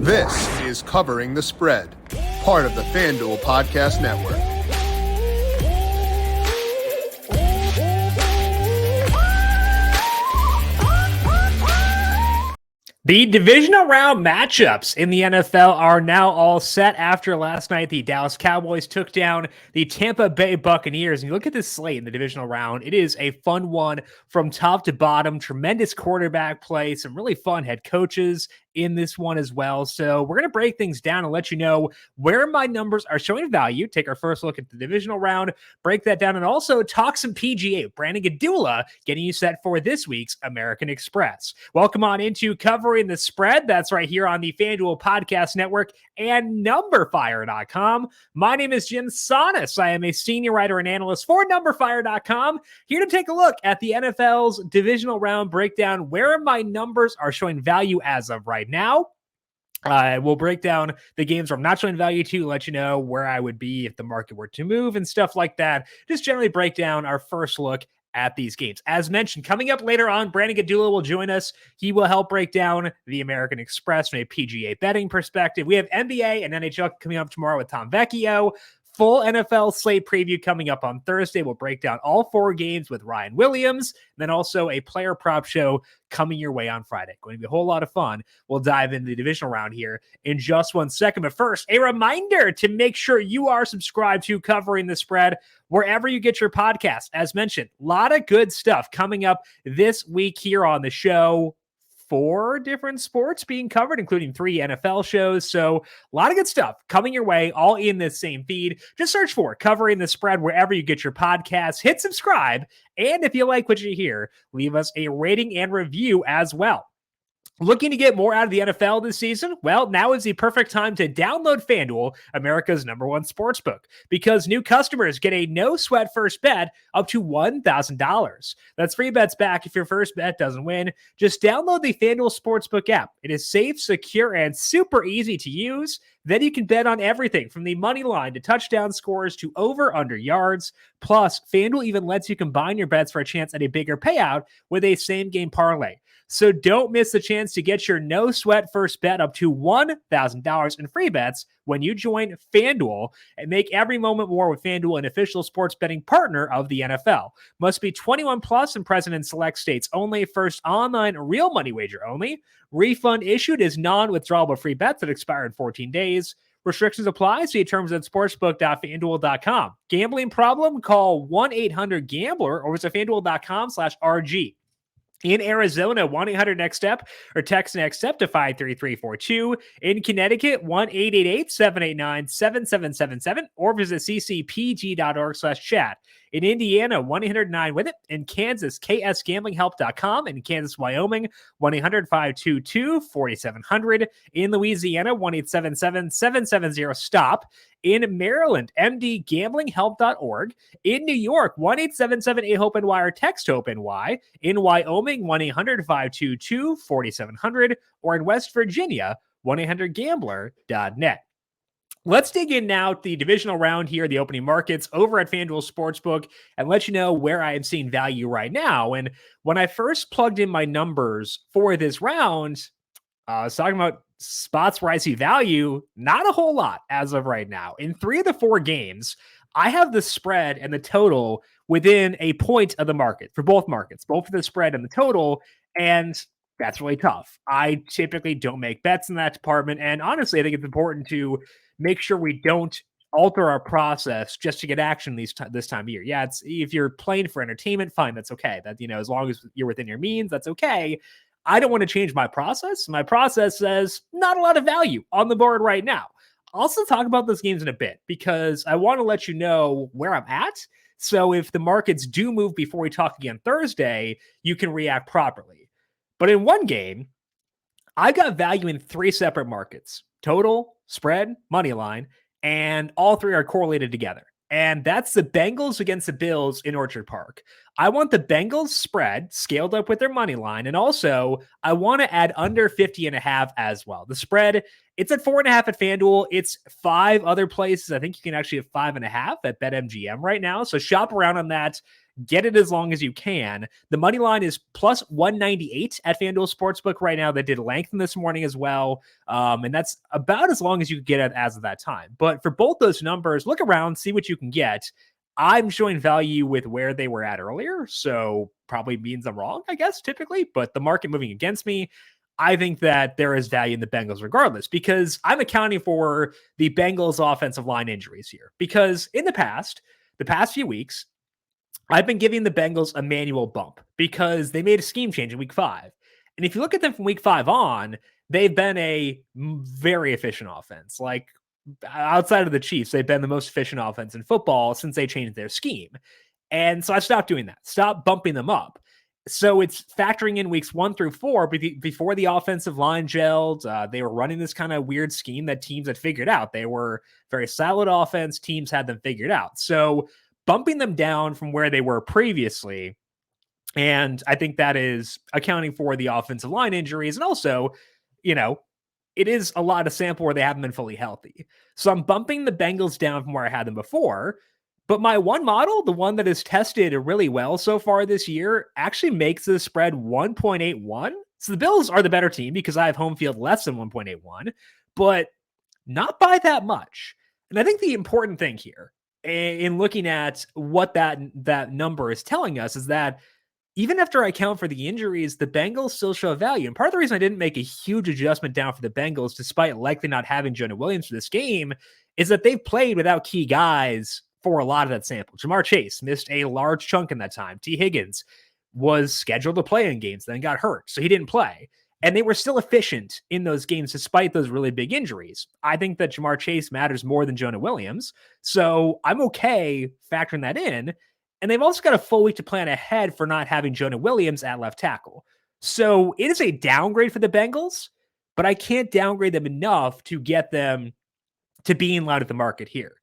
This is Covering the Spread, part of the FanDuel Podcast Network. The divisional round matchups in the NFL are now all set after last night. The Dallas Cowboys took down the Tampa Bay Buccaneers. And you look at this slate in the divisional round, it is a fun one from top to bottom. Tremendous quarterback play, some really fun head coaches in this one as well. So we're going to break things down and let you know where my numbers are showing value. Take our first look at the divisional round, break that down, and also talk some PGA. Brandon Gdula getting you set for this week's American Express. Welcome on into Covering the Spread. That's right here on the FanDuel Podcast Network and numberFire.com. My name is Jim Sonis. I am a senior writer and analyst for numberFire.com, here to take a look at the NFL's divisional round breakdown, where my numbers are showing value as of right now. We'll break down the games where I'm not showing value to, let you know where I would be if the market were to move and stuff like that. Just generally break down our first look at these games. As mentioned, coming up later on, Brandon Gdula will join us. He will help break down the American Express from a PGA betting perspective. We have NBA and NHL coming up tomorrow with Tom Vecchio. Full NFL slate preview coming up on Thursday. We'll break down all 4 games with Ryan Williams. And then also a player prop show coming your way on Friday. Going to be a whole lot of fun. We'll dive into the divisional round here in just 1 second. But first, a reminder to make sure you are subscribed to Covering the Spread wherever you get your podcast. As mentioned, a lot of good stuff coming up this week here on the show. 4 different sports being covered, including 3 NFL shows. So a lot of good stuff coming your way, all in this same feed. Just search for Covering the Spread wherever you get your podcasts. Hit subscribe. And if you like what you hear, leave us a rating and review as well. Looking to get more out of the NFL this season? Well, now is the perfect time to download FanDuel, America's #1 sportsbook, because new customers get a no-sweat first bet up to $1,000. That's free bets back if your first bet doesn't win. Just download the FanDuel Sportsbook app. It is safe, secure, and super easy to use. Then you can bet on everything from the money line to touchdown scores to over/under yards. Plus, FanDuel even lets you combine your bets for a chance at a bigger payout with a same-game parlay. So don't miss the chance to get your no-sweat first bet up to $1,000 in free bets when you join FanDuel, and make every moment more with FanDuel, an official sports betting partner of the NFL. Must be 21 plus and present in select states only. First online real money wager only. Refund issued is non-withdrawable free bets that expire in 14 days. Restrictions apply. See terms at sportsbook.fanduel.com. Gambling problem? Call 1-800-GAMBLER or visit fanduel.com/RG. In Arizona, 1-800-NEXT-STEP or text NEXT STEP to 53342. In Connecticut, 1-888-789-7777 or visit ccpg.org/chat. In Indiana, 1-800-9-WITH-IT. In Kansas, ksgamblinghelp.com. In Kansas, Wyoming, 1-800-522-4700. In Louisiana, 1-877-770-STOP. In Maryland, mdgamblinghelp.org. In New York, 1-877-8-HOPE-NY or text HOPE-NY. In Wyoming, 1-800-522-4700. Or in West Virginia, 1-800-GAMBLER.net. Let's dig in now to the divisional round here, the opening markets over at FanDuel Sportsbook, and let you know where I am seeing value right now. And when I first plugged in my numbers for this round, I was talking about spots where I see value, not a whole lot as of right now. In 3 of the 4 games, I have the spread and the total within a point of the market for both markets, both for the spread and the total. And that's really tough. I typically don't make bets in that department. And honestly, I think it's important to make sure we don't alter our process just to get action this time of year. Yeah, it's if you're playing for entertainment, fine, that's okay. That, as long as you're within your means, that's okay. I don't want to change my process. My process says not a lot of value on the board right now. I'll also talk about those games in a bit because I want to let you know where I'm at. So if the markets do move before we talk again Thursday, you can react properly. But in one game, I got value in 3 separate markets: total, spread, money line, and all 3 are correlated together. And that's the Bengals against the Bills in Orchard Park. I want the Bengals spread scaled up with their money line. And also I want to add under 50.5 as well. The spread, it's at 4.5 at FanDuel. It's 5 other places. I think you can actually have 5.5 at BetMGM right now. So shop around on that. get it as long as you can. The money line is plus 198 at FanDuel Sportsbook right now. That did lengthen this morning as well. And that's about as long as you could get it as of that time. But for both those numbers, look around, see what you can get. I'm showing value with where they were at earlier, so probably means I'm wrong, I guess, typically, but the market moving against me, I think that there is value in the Bengals regardless, because I'm accounting for the Bengals offensive line injuries here. Because in the past few weeks, I've been giving the Bengals a manual bump because they made a scheme change in week 5. And if you look at them from week 5 on, they've been a very efficient offense. Like, outside of the Chiefs, they've been the most efficient offense in football since they changed their scheme. And so I stopped doing that, stopped bumping them up. So it's factoring in weeks 1 through 4 before the offensive line gelled. They were running this kind of weird scheme that teams had figured out. They were very solid offense. Teams had them figured out. So bumping them down from where they were previously. And I think that is accounting for the offensive line injuries. And also, it is a lot of sample where they haven't been fully healthy. So I'm bumping the Bengals down from where I had them before. But my one model, the one that has tested really well so far this year, actually makes the spread 1.81. So the Bills are the better team because I have home field less than 1.81, but not by that much. And I think the important thing here in looking at what that number is telling us is that even after I account for the injuries, the Bengals still show value. And part of the reason I didn't make a huge adjustment down for the Bengals, despite likely not having Jonah Williams for this game, is that they've played without key guys for a lot of that sample. Jamar Chase missed a large chunk in that time. T. Higgins was scheduled to play in games, then got hurt, so he didn't play. And they were still efficient in those games despite those really big injuries. I think that Jamar Chase matters more than Jonah Williams, so I'm okay factoring that in. And they've also got a full week to plan ahead for not having Jonah Williams at left tackle. So it is a downgrade for the Bengals, but I can't downgrade them enough to get them to being loud at the market here.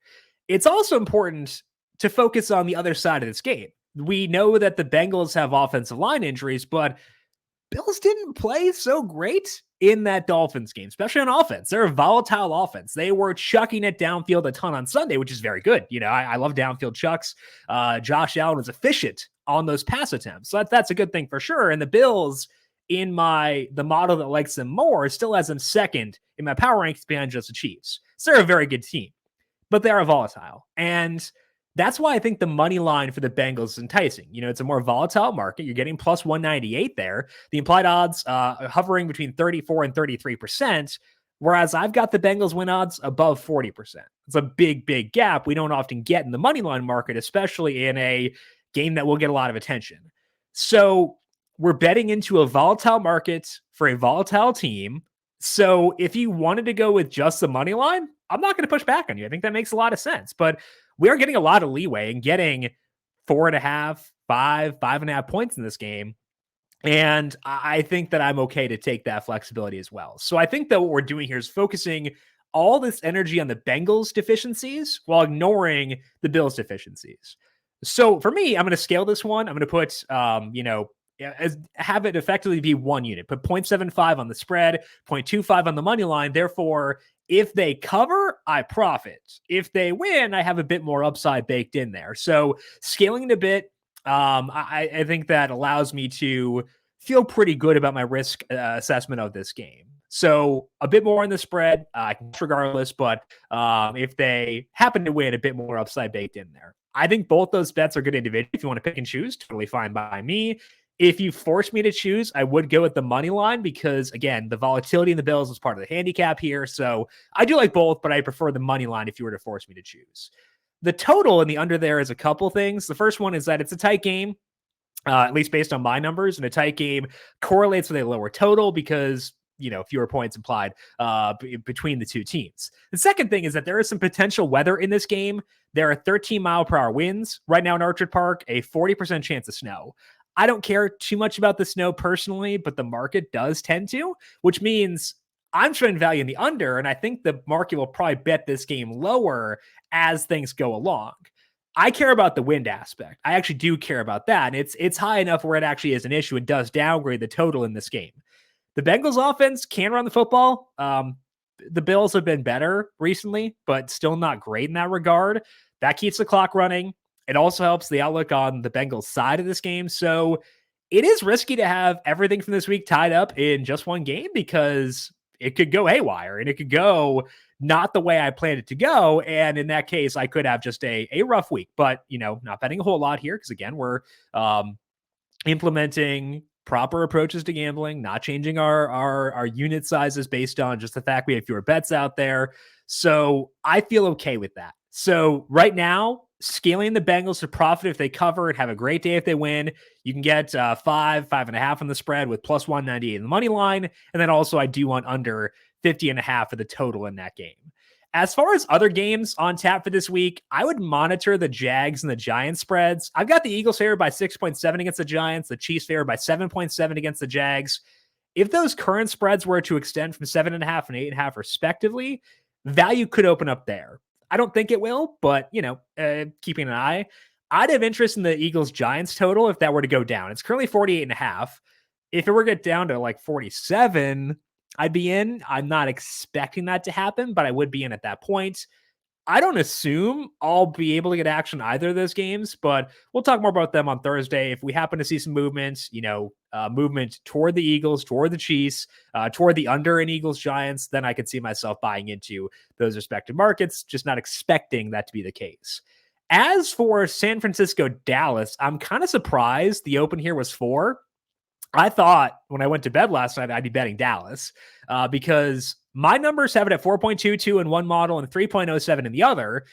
It's also important to focus on the other side of this game. We know that the Bengals have offensive line injuries, but Bills didn't play so great in that Dolphins game, especially on offense. They're a volatile offense. They were chucking it downfield a ton on Sunday, which is very good. I love downfield chucks. Josh Allen was efficient on those pass attempts. So that's a good thing for sure. And the Bills, in the model that likes them more, still has them second in my power rankings behind just the Chiefs. So they're a very good team, but they are volatile. And that's why I think the money line for the Bengals is enticing. It's a more volatile market. You're getting plus 198 there. The implied odds hovering between 34 and 33%, whereas I've got the Bengals win odds above 40%. It's a big, big gap we don't often get in the money line market, especially in a game that will get a lot of attention. So we're betting into a volatile market for a volatile team. So if you wanted to go with just the money line, I'm not going to push back on you. I think that makes a lot of sense. But we are getting a lot of leeway and getting 4.5, 5.5 points in this game. And I think that I'm okay to take that flexibility as well. So I think that what we're doing here is focusing all this energy on the Bengals deficiencies while ignoring the Bills deficiencies. So for me, I'm going to scale this one. I'm going to put, have it effectively be one unit. Put 0.75 on the spread, 0.25 on the money line. Therefore, if they cover, I profit. If they win, I have a bit more upside baked in there. So scaling it a bit, I think that allows me to feel pretty good about my risk assessment of this game. So a bit more on the spread, regardless, but if they happen to win, a bit more upside baked in there. I think both those bets are good individually. If you want to pick and choose, totally fine by me. If you force me to choose, I would go with the money line because, again, the volatility in the Bills is part of the handicap here. So I do like both, but I prefer the money line if you were to force me to choose. The total in the under there is a couple things. The first one is that it's a tight game, at least based on my numbers, and a tight game correlates with a lower total because, fewer points implied between the two teams. The second thing is that there is some potential weather in this game. There are 13-mile-per-hour winds right now in Orchard Park, a 40% chance of snow. I don't care too much about the snow personally, but the market does tend to, which means I'm showing value in the under, and I think the market will probably bet this game lower as things go along. I care about the wind aspect. I actually do care about that, and it's high enough where it actually is an issue and does downgrade the total in this game. The Bengals offense can run the football. The Bills have been better recently, but still not great in that regard. That keeps the clock running. It also helps the outlook on the Bengals side of this game. So it is risky to have everything from this week tied up in just one game because it could go haywire and it could go not the way I planned it to go. And in that case, I could have just a rough week, but not betting a whole lot here. Cause again, we're implementing proper approaches to gambling, not changing our unit sizes based on just the fact we have fewer bets out there. So I feel okay with that. So right now, scaling the Bengals to profit if they cover and have a great day if they win. You can get 5.5 on the spread with plus 198 in the money line. And then also I do want under 50.5 for the total in that game. As far as other games on tap for this week, I would monitor the Jags and the Giants spreads. I've got the Eagles favored by 6.7 against the Giants, the Chiefs favored by 7.7 against the Jags. If those current spreads were to extend from 7.5 and 8.5 respectively, value could open up there. I don't think it will, but, keeping an eye. I'd have interest in the Eagles-Giants total if that were to go down. It's currently 48.5. If it were to get down to like 47, I'd be in. I'm not expecting that to happen, but I would be in at that point. I don't assume I'll be able to get action either of those games, but we'll talk more about them on Thursday. If we happen to see some movement, movement toward the Eagles, toward the Chiefs, toward the under in Eagles-Giants, then I could see myself buying into those respective markets, just not expecting that to be the case. As for San Francisco-Dallas, I'm kind of surprised the open here was 4. I thought when I went to bed last night, I'd be betting Dallas because my numbers have it at 4.22 in one model and 3.07 in the other.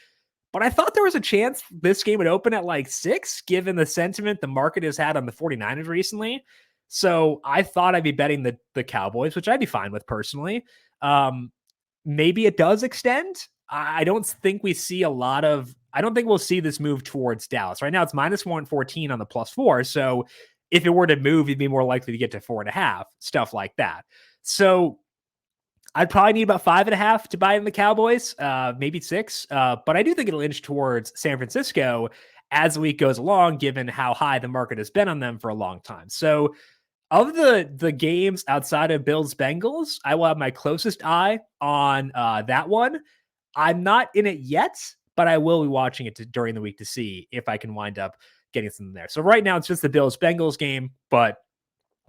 But I thought there was a chance this game would open at like 6, given the sentiment the market has had on the 49ers recently. So I thought I'd be betting the Cowboys, which I'd be fine with personally. Maybe it does extend. I don't think we'll see this move towards Dallas. Right now it's minus 114 on the plus 4. So if it were to move, you'd be more likely to get to 4.5, stuff like that. So I'd probably need about 5.5 to buy in the Cowboys, maybe 6. But I do think it'll inch towards San Francisco as the week goes along, given how high the market has been on them for a long time. So of the games outside of Bills-Bengals, I will have my closest eye on that one. I'm not in it yet, but I will be watching it during the week to see if I can wind up getting something there. So right now it's just the Bills-Bengals game, but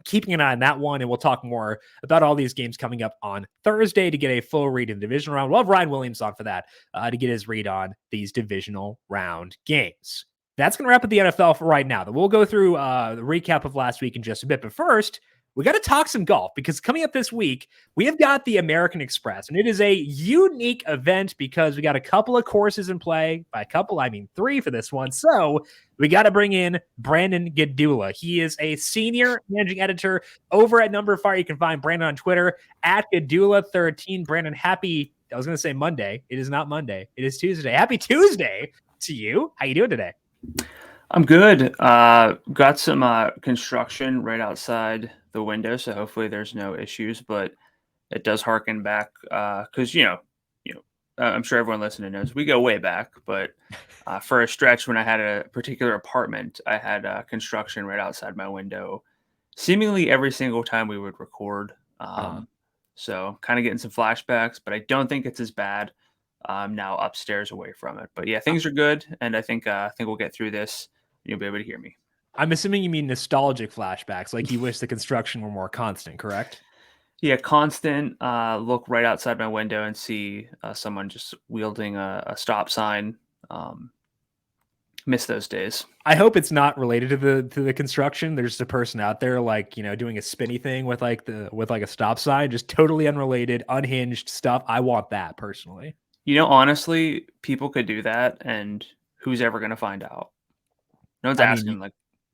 keeping an eye on that one, and we'll talk more about all these games coming up on Thursday to get a full read in the divisional round. We'll have Ryan Williams on for that to get his read on these divisional round games. That's going to wrap up the NFL for right now. We'll go through the recap of last week in just a bit, but first, we got to talk some golf because coming up this week, we have got the American Express, and it is a unique event because we got a couple of courses in play. By a couple, I mean 3 for this one. So we got to bring in Brandon Gdula. He is a senior managing editor over at numberFire. You can find Brandon on Twitter at Gdula13. Brandon, happy, I was going to say Monday. It is not Monday. It is Tuesday. Happy Tuesday to you. How you doing today? I'm good. Got some construction right outside the window, so hopefully there's no issues, but it does harken back because I'm sure everyone listening knows we go way back, but for a stretch when I had a particular apartment, I had construction right outside my window seemingly every single time we would record. So kind of getting some flashbacks, but I don't think it's as bad now upstairs away from it. But yeah, things are good, and I think we'll get through this. You'll be able to hear me. I'm assuming you mean nostalgic flashbacks, like you wish the construction were more constant, correct? Yeah, constant. Look right outside my window and see someone just wielding a stop sign. Miss those days. I hope it's not related to the construction. There's just a person out there doing a spinny thing with a stop sign, just totally unrelated, unhinged stuff. I want that personally. Honestly, people could do that, and who's ever going to find out? No one's asking.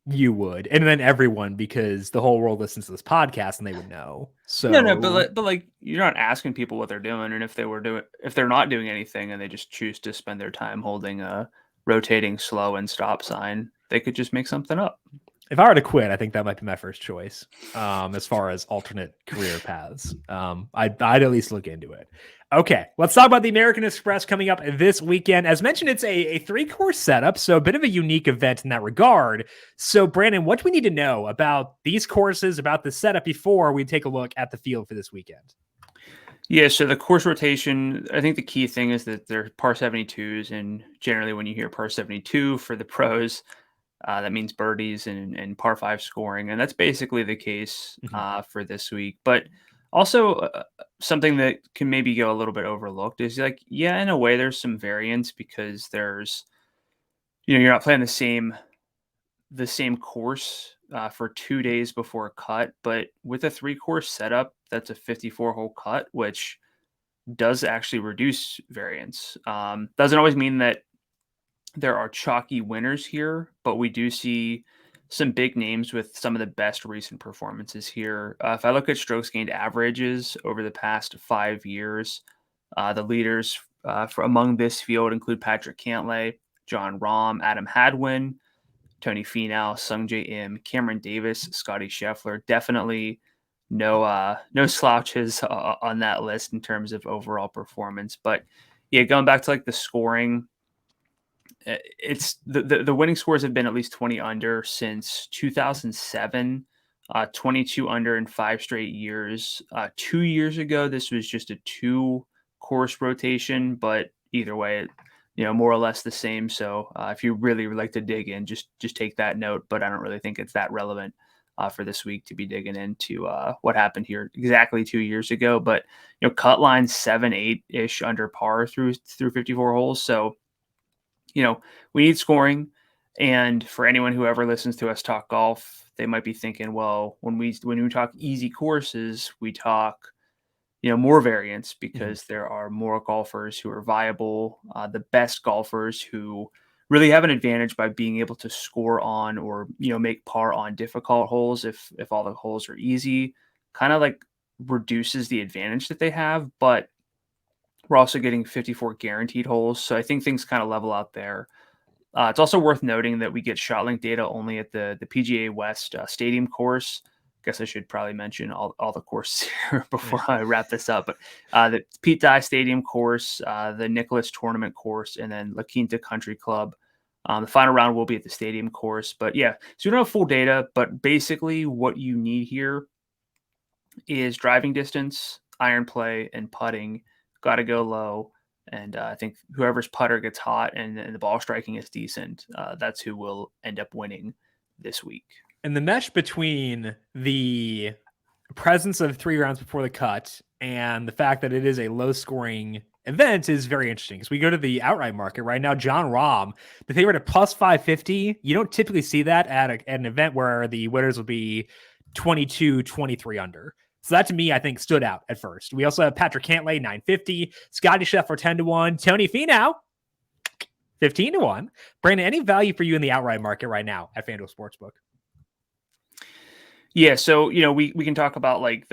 You would, and then everyone, because the whole world listens to this podcast and they would know. So no, but you're not asking people what they're doing, and if they're not doing anything and they just choose to spend their time holding a rotating slow and stop sign, they could just make something up. If I were to quit, I think that might be my first choice. As far as alternate career paths, I'd at least look into it. Okay, let's talk about the American Express coming up this weekend. As mentioned, it's a 3-course setup, so a bit of a unique event in that regard. So, Brandon, what do we need to know about these courses, about the setup before we take a look at the field for this weekend? Yeah, so the course rotation, I think the key thing is that they're par 72s, and generally when you hear par 72 for the pros, that means birdies and par 5 scoring, and that's basically the case Mhm. for this week. But also, something that can maybe go a little bit overlooked is like, yeah, in a way, there's some variance because there's, you're not playing the same course for 2 days before a cut, but with a 3 course setup, that's a 54-hole cut, which does actually reduce variance. Doesn't always mean that there are chalky winners here, but we do see some big names with some of the best recent performances here. If I look at strokes gained averages over the past 5 years, the leaders for among this field include Patrick Cantlay, John Rahm, Adam Hadwin, Tony Finau, Sungjae Im, Cameron Davis, Scotty Scheffler. Definitely no slouches on that list in terms of overall performance. But yeah, going back to like the scoring, it's the winning scores have been at least 20 under since 2007, 22 under in 5 straight years. 2 years ago, this was just a 2 course rotation, but either way, more or less the same. So if you really would like to dig in, just take that note. But I don't really think it's that relevant for this week to be digging into what happened here exactly 2 years ago. But cut line 7-8 ish under par through 54 holes. So we need scoring. And for anyone who ever listens to us talk golf, they might be thinking, well, when we talk easy courses, we talk more variance Mhm. because there are more golfers who are viable, the best golfers who really have an advantage by being able to score on or make par on difficult holes. If all the holes are easy, kind of like reduces the advantage that they have. But we're also getting 54 guaranteed holes, so I think things kind of level out there. It's also worth noting that we get shot link data only at the PGA West Stadium course. Guess I should probably mention all the courses here Yeah. before I wrap this up. But the Pete Dye Stadium course, the Nicholas Tournament course, and then La Quinta Country Club. The final round will be at the stadium course. But yeah, so we don't have full data, but basically what you need here is driving distance, iron play, and putting. Got to go low. And I think whoever's putter gets hot and the ball striking is decent, that's who will end up winning this week. And the mesh between the presence of 3 rounds before the cut and the fact that it is a low scoring event is very interesting. Because we go to the outright market right now, John Rahm, the favorite at plus 550. You don't typically see that at an event where the winners will be 22, 23 under. So that to me, I think, stood out at first. We also have Patrick Cantlay, 950, Scotty Scheffler, 10-1, Tony Finau, 15-1. Brandon, any value for you in the outright market right now at FanDuel Sportsbook? Yeah, so we can talk about like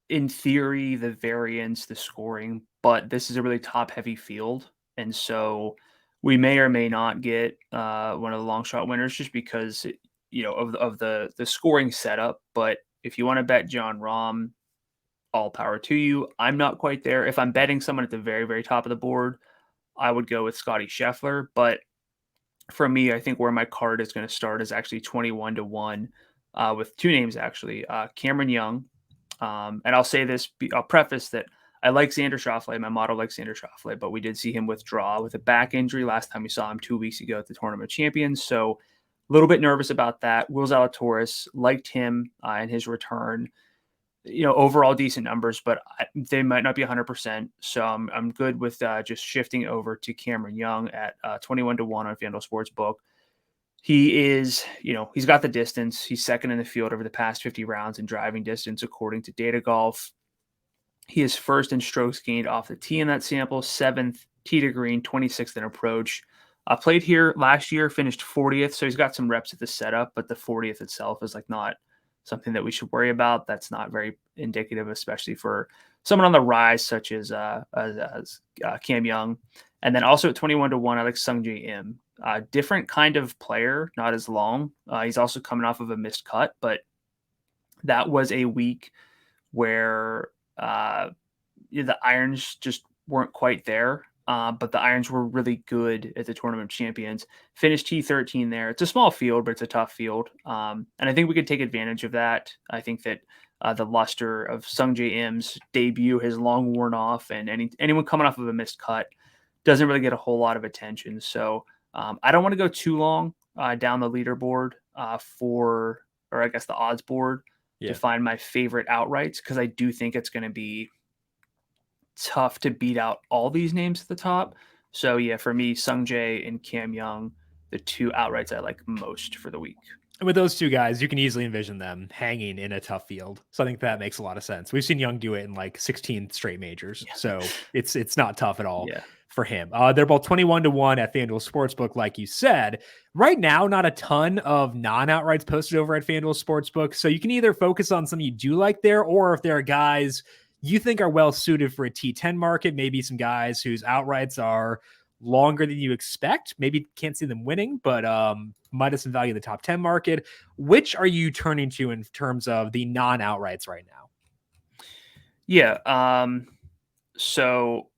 in theory, the variance, the scoring, but this is a really top heavy field, and so we may or may not get one of the long shot winners just because of the scoring setup. But if you want to bet John Rahm, all power to you. I'm not quite there. If I'm betting someone at the very, very top of the board, I would go with Scotty Scheffler. But for me, I think where my card is going to start is actually 21-1 with 2 names, actually. Cameron Young. And I'll say this, I'll preface that I like Xander Schauffele. My model likes Xander Schauffele, but we did see him withdraw with a back injury last time we saw him 2 weeks ago at the Tournament of Champions. So a little bit nervous about that. Will Zalatoris, liked him in his return. Overall decent numbers, but they might not be 100%. So I'm good with just shifting over to Cameron Young at 21-1 on FanDuel Sportsbook. He is, he's got the distance. He's second in the field over the past 50 rounds in driving distance, according to Data Golf. He is first in strokes gained off the tee in that sample, 7th tee to green, 26th in approach. Played here last year, finished 40th. So he's got some reps at the setup, but the 40th itself is like not something that we should worry about. That's not very indicative, especially for someone on the rise, such as Cam Young. And then also at 21-1, I like Sungjae Im. Different kind of player, not as long. He's also coming off of a missed cut, but that was a week where the irons just weren't quite there. but the irons were really good at the Tournament of Champions. Finished T13 there. It's a small field, but it's a tough field. And I think we could take advantage of that. I think that the luster of Sungjae Im's debut has long worn off, and anyone coming off of a missed cut doesn't really get a whole lot of attention. So I don't want to go too long down the leaderboard or I guess the odds board to find my favorite outrights, because I do think it's going to be tough to beat out all these names at the top. So yeah, for me, Sungjae and Cam Young, the two outrights I like most for the week. And with those two guys, you can easily envision them hanging in a tough field. So I think that makes a lot of sense. We've seen Young do it in like 16 straight majors. Yeah. So it's not tough at all for him. They're both 21-1 at FanDuel Sportsbook, like you said. Right now, not a ton of non-outrights posted over at FanDuel Sportsbook. So you can either focus on some you do like there, or if there are guys you think are well suited for a T10 market, maybe some guys whose outrights are longer than you expect. Maybe can't see them winning, but might have some value in the top 10 market. Which are you turning to in terms of the non-outrights right now? Yeah. So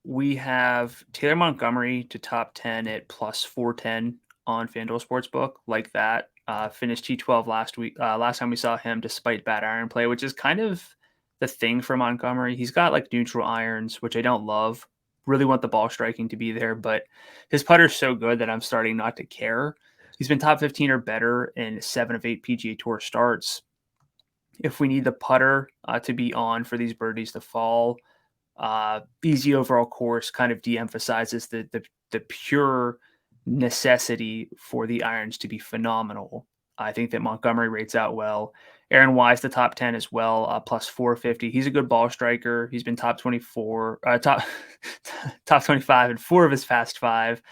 we have Taylor Montgomery to top 10 at plus 410 on FanDuel Sportsbook, like that. Finished T12 last time we saw him, despite bad iron play, which is kind of the thing for Montgomery. He's got like neutral irons, which I don't love. Really want the ball striking to be there, but his putter's so good that I'm starting not to care. He's been top 15 or better in 7 of 8 PGA Tour starts. If we need the putter to be on for these birdies to fall, easy overall course kind of de-emphasizes the pure necessity for the irons to be phenomenal. I think that Montgomery rates out well. Aaron Wise, the top 10 as well, plus 450. He's a good ball striker. He's been top 25 in 4 of his past 5.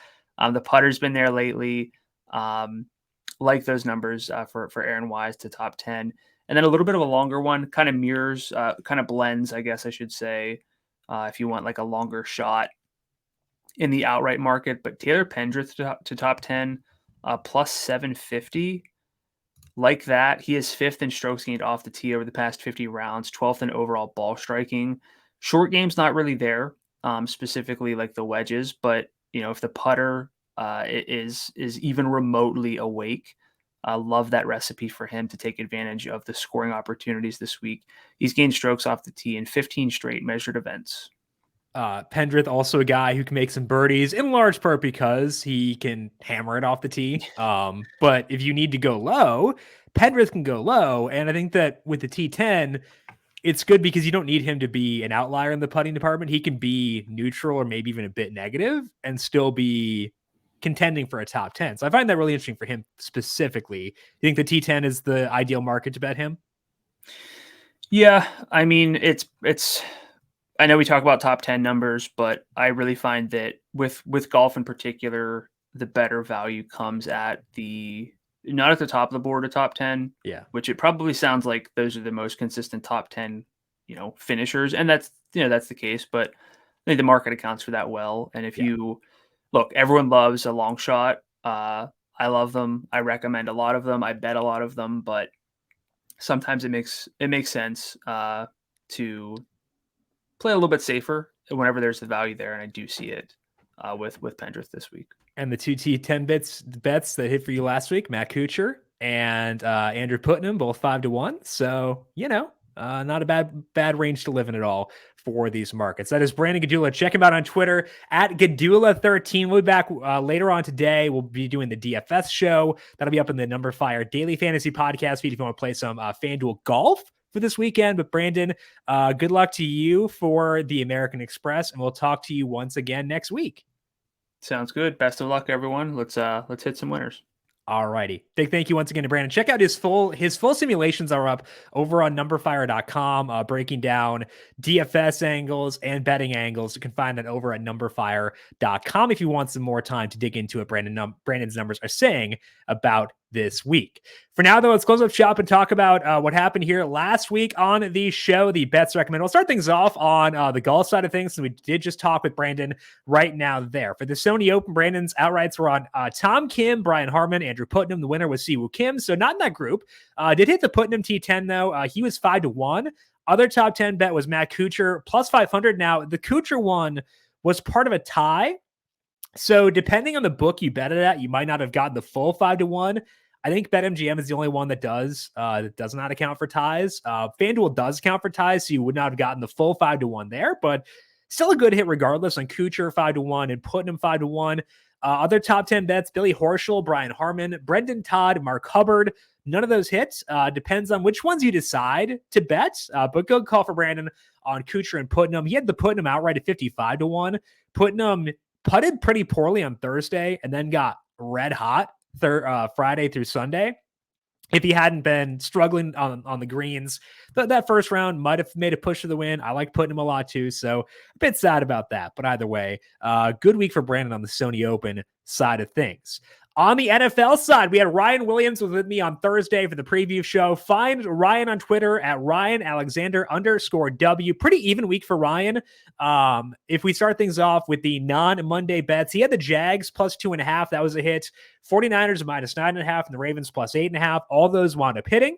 The putter's been there lately. Like those numbers for Aaron Wise to top 10. And then a little bit of a longer one, kind of mirrors, kind of blends, I guess I should say, if you want like a longer shot in the outright market. But Taylor Pendrith to top 10, plus 750. Like that, he is 5th in strokes gained off the tee over the past 50 rounds, 12th in overall ball striking. Short game's not really there, specifically like the wedges, but if the putter is even remotely awake, I love that recipe for him to take advantage of the scoring opportunities this week. He's gained strokes off the tee in 15 straight measured events. Pendrith, also a guy who can make some birdies, in large part because he can hammer it off the tee. But if you need to go low, Pendrith can go low. And I think that with the T10, it's good because you don't need him to be an outlier in the putting department. He can be neutral or maybe even a bit negative and still be contending for a top 10. So I find that really interesting for him specifically. You think the T10 is the ideal market to bet him? Yeah, I mean, it's I know we talk about top 10 numbers, but I really find that with golf in particular, the better value comes at not at the top of the board, a top 10, which it probably sounds like those are the most consistent top 10, finishers. And that's the case, but I think the market accounts for that well. And if you look, everyone loves a long shot. I love them. I recommend a lot of them. I bet a lot of them, but sometimes it makes sense to play a little bit safer whenever there's the value there, and I do see it with Pendrith this week. And the 2 T10 bets that hit for you last week, Matt Kuchar and Andrew Putnam, both 5-1. So, not a bad range to live in at all for these markets. That is Brandon Gdula. Check him out on Twitter at Gdula13. We'll be back later on today. We'll be doing the DFS show. That'll be up in the numberFire daily fantasy podcast feed if you want to play some FanDuel golf for this weekend. But Brandon, good luck to you for the American Express, and we'll talk to you once again next week. Sounds good. Best of luck, everyone. Let's hit some winners. All righty. Big thank you once again to Brandon. Check out his full simulations are up over on numberFire.com, breaking down DFS angles and betting angles. You can find that over at numberFire.com if you want some more time to dig into what Brandon's numbers are saying about this week. For now, though, let's close up shop and talk about what happened here last week on the show, the bets recommended. We'll start things off on the golf side of things. So we did just talk with Brandon right now there. For the Sony Open, Brandon's outrights were on Tom Kim, Brian Harmon, Andrew Putnam. The winner was Siwoo Kim. So not in that group. Did hit the Putnam T10, though. He was 5-1. Other top 10 bet was Matt Kuchar, plus 500. Now, the Kuchar one was part of a tie. So depending on the book you bet it at, you might not have gotten the full 5-1. I think BetMGM is the only one that does not account for ties. FanDuel does count for ties, so you would not have gotten the full 5-1 there, but still a good hit regardless on Kuchar 5-1 and Putnam 5-1. Other top 10 bets: Billy Horschel, Brian Harmon, Brendan Todd, Mark Hubbard. None of those hits. Depends on which ones you decide to bet. But good call for Brandon on Kuchar and Putnam. He had the Putnam outright at 55-1. Putnam putted pretty poorly on Thursday and then got red hot Friday through Sunday. If he hadn't been struggling on the greens, that first round might have made a push to the win. I like Putnam a lot too, so a bit sad about that. But either way, good week for Brandon on the Sony Open side of things. On the NFL side, we had Ryan Williams was with me on Thursday for the preview show. Find Ryan on Twitter at RyanAlexander_W. Pretty even week for Ryan. If we start things off with the non-Monday bets, he had the Jags plus 2.5. That was a hit. 49ers minus 9.5 and the Ravens plus 8.5. All those wound up hitting.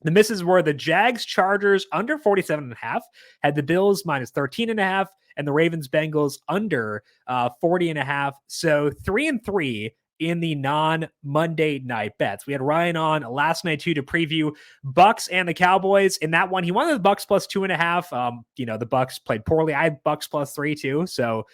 The misses were the Jags Chargers under 47.5, had the Bills minus 13.5, and the Ravens Bengals under 40.5. So 3-3 in the non-Monday night bets. We had Ryan on last night too to preview Bucks and the Cowboys. In that one, he wanted the Bucks plus 2.5. The Bucks played poorly. I had Bucks plus 3 too. So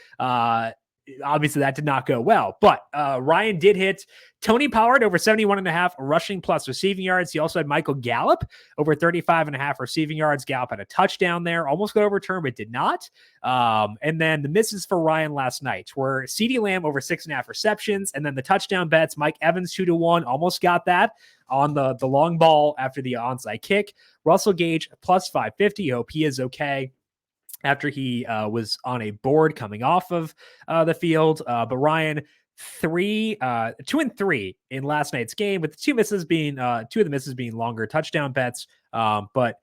obviously that did not go well, but Ryan did hit Tony Pollard over 71.5 rushing plus receiving yards. He also had Michael Gallup over 35.5 receiving yards. Gallup had a touchdown there, almost got overturned, but did not. And then the misses for Ryan last night were CeeDee Lamb over 6.5 receptions. And then the touchdown bets, Mike Evans 2-1, almost got that on the long ball after the onside kick. Russell Gage plus 550. Hope he is okay after he was on a board coming off of the field. But Ryan, 2-3 in last night's game, with two of the misses being longer touchdown bets. But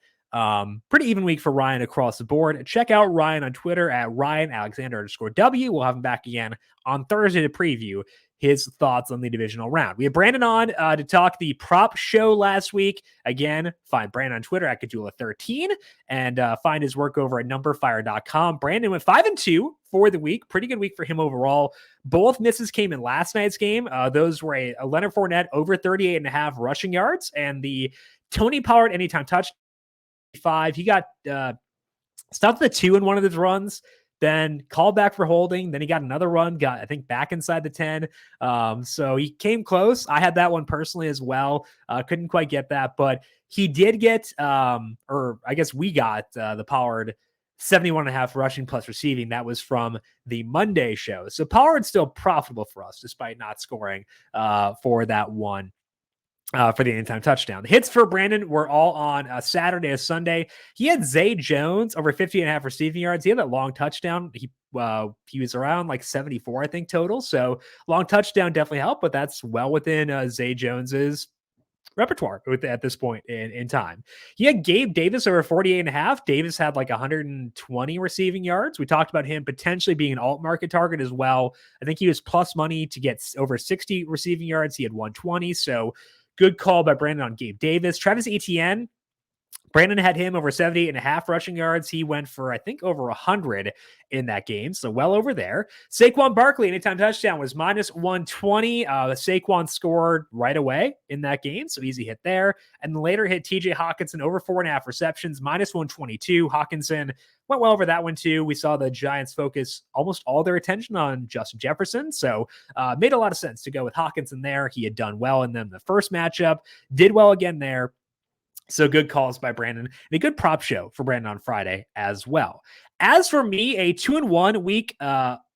pretty even week for Ryan across the board. Check out Ryan on Twitter at RyanAlexander_W. We'll have him back again on Thursday to preview his thoughts on the divisional round. We have Brandon on to talk the prop show last week. Again, find Brandon on Twitter at Gdula13 and find his work over at numberFire.com. Brandon went 5-2 for the week. Pretty good week for him overall. Both misses came in last night's game. Those were a Leonard Fournette over 38.5 rushing yards and the Tony Pollard anytime touch 5. He got stuffed the 2 in one of his runs, then called back for holding. Then he got another run, got, I think, back inside the 10. So he came close. I had that one personally as well. Couldn't quite get that, but he did get, or I guess we got the Pollard 71.5 rushing plus receiving. That was from the Monday show. So Pollard's still profitable for us, despite not scoring for that one. For the anytime touchdown. The hits for Brandon were all on Saturday or Sunday. He had Zay Jones over 50.5 receiving yards. He had that long touchdown. He was around like 74, I think, total. So long touchdown definitely helped, but that's well within Zay Jones's repertoire at this point in time. He had Gabe Davis over 48.5. Davis had like 120 receiving yards. We talked about him potentially being an alt market target as well. I think he was plus money to get over 60 receiving yards. He had 120. So good call by Brandon on Gabe Davis. Travis Etienne, Brandon had him over 78.5 rushing yards. He went for, I think, over 100 in that game. So well over there. Saquon Barkley, anytime touchdown, was minus 120. Saquon scored right away in that game. So easy hit there. And then later hit TJ Hawkinson over 4.5 receptions, minus 122. Hawkinson went well over that one too. We saw the Giants focus almost all their attention on Justin Jefferson. So made a lot of sense to go with Hawkinson there. He had done well in them the first matchup, did well again there. So good calls by Brandon and a good prop show for Brandon on Friday as well. As for me, a 2-1 week,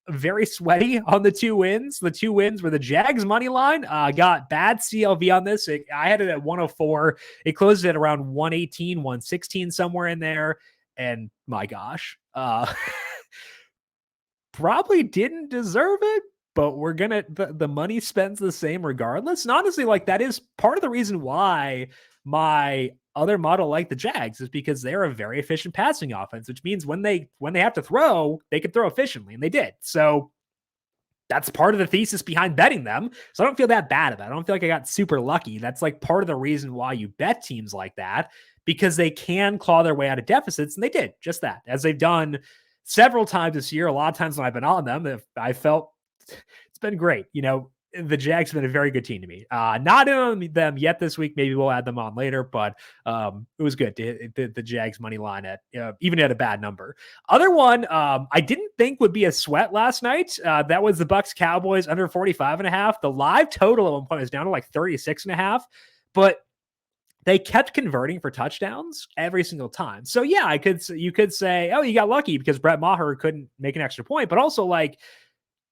very sweaty on the 2 wins. The 2 wins were the Jags money line. Got bad CLV on this. I had it at 104. It closed at around 118, 116, somewhere in there. And my gosh, probably didn't deserve it, but we're going to, the money spends the same regardless. And honestly, like that is part of the reason why my other model like the Jags is because they're a very efficient passing offense, which means when they have to throw, they can throw efficiently, and they did. So that's part of the thesis behind betting them. So I don't feel that bad about it. I don't feel like I got super lucky. That's like part of the reason why you bet teams like that, because they can claw their way out of deficits, and they did just that, as they've done several times this year. A lot of times when I've been on them, I felt it's been great. The Jags have been a very good team to me. Not in them yet this week. Maybe we'll add them on later, but it was good. The Jags money line at even at a bad number. Other one I didn't think would be a sweat last night. That was the Bucs Cowboys under 45.5. The live total at one point was down to like 36.5, but they kept converting for touchdowns every single time. So yeah, you could say, oh, you got lucky because Brett Maher couldn't make an extra point, but also like,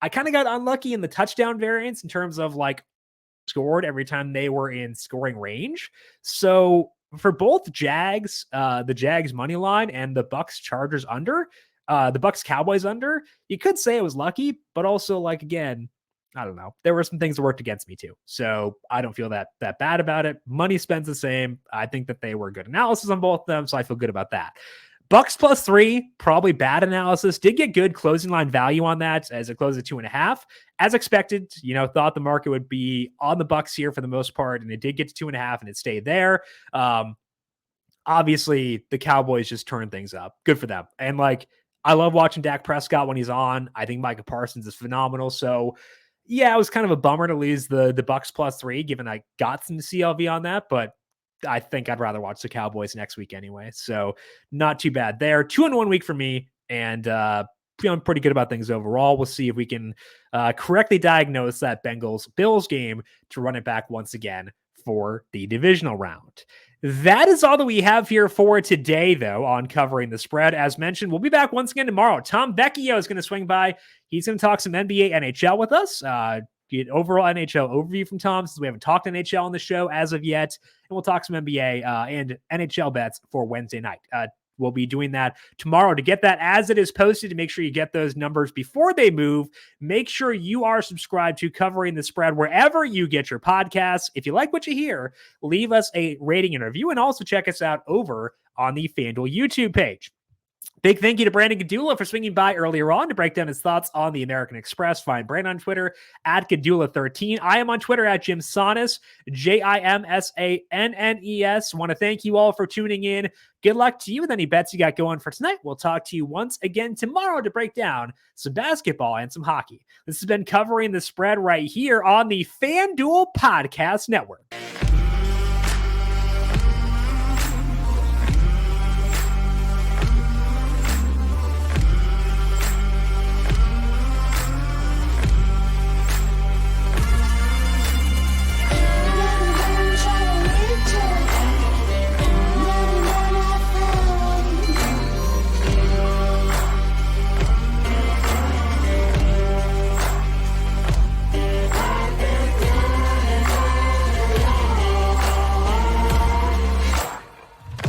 I kind of got unlucky in the touchdown variance in terms of like scored every time they were in scoring range. So for both Jags, the Jags money line and the Bucs Chargers under, the Bucs Cowboys under, you could say it was lucky, but also like, again, I don't know. There were some things that worked against me too. So I don't feel that bad about it. Money spends the same. I think that they were good analysis on both of them. So I feel good about that. Bucks +3, probably bad analysis. Did get good closing line value on that as it closed at 2.5. As expected, thought the market would be on the Bucks here for the most part, and it did get to 2.5 and it stayed there. Obviously, the Cowboys just turned things up. Good for them. And like, I love watching Dak Prescott when he's on. I think Micah Parsons is phenomenal. So yeah, it was kind of a bummer to lose the Bucks +3, given I got some CLV on that, but I think I'd rather watch the Cowboys next week anyway. So not too bad there. 2-1 week for me, and feeling pretty good about things overall. We'll see if we can correctly diagnose that Bengals-Bills game to run it back once again for the divisional round. That is all that we have here for today, though, on covering the spread. As mentioned, we'll be back once again tomorrow. Tom Vecchio is going to swing by. He's going to talk some NBA, NHL with us. Get overall NHL overview from Tom, since we haven't talked NHL on the show as of yet. And we'll talk some NBA and NHL bets for Wednesday night. We'll be doing that tomorrow. To get that as it is posted, to make sure you get those numbers before they move, make sure you are subscribed to Covering the Spread wherever you get your podcasts. If you like what you hear, leave us a rating and review, and also check us out over on the FanDuel YouTube page. Big thank you to Brandon Gdula for swinging by earlier on to break down his thoughts on the American Express. Find Brandon on Twitter at Gdula13. I am on Twitter at Jim Sannes, JIMSANNES. Want to thank you all for tuning in. Good luck to you with any bets you got going for tonight. We'll talk to you once again tomorrow to break down some basketball and some hockey. This has been Covering the Spread right here on the FanDuel Podcast Network.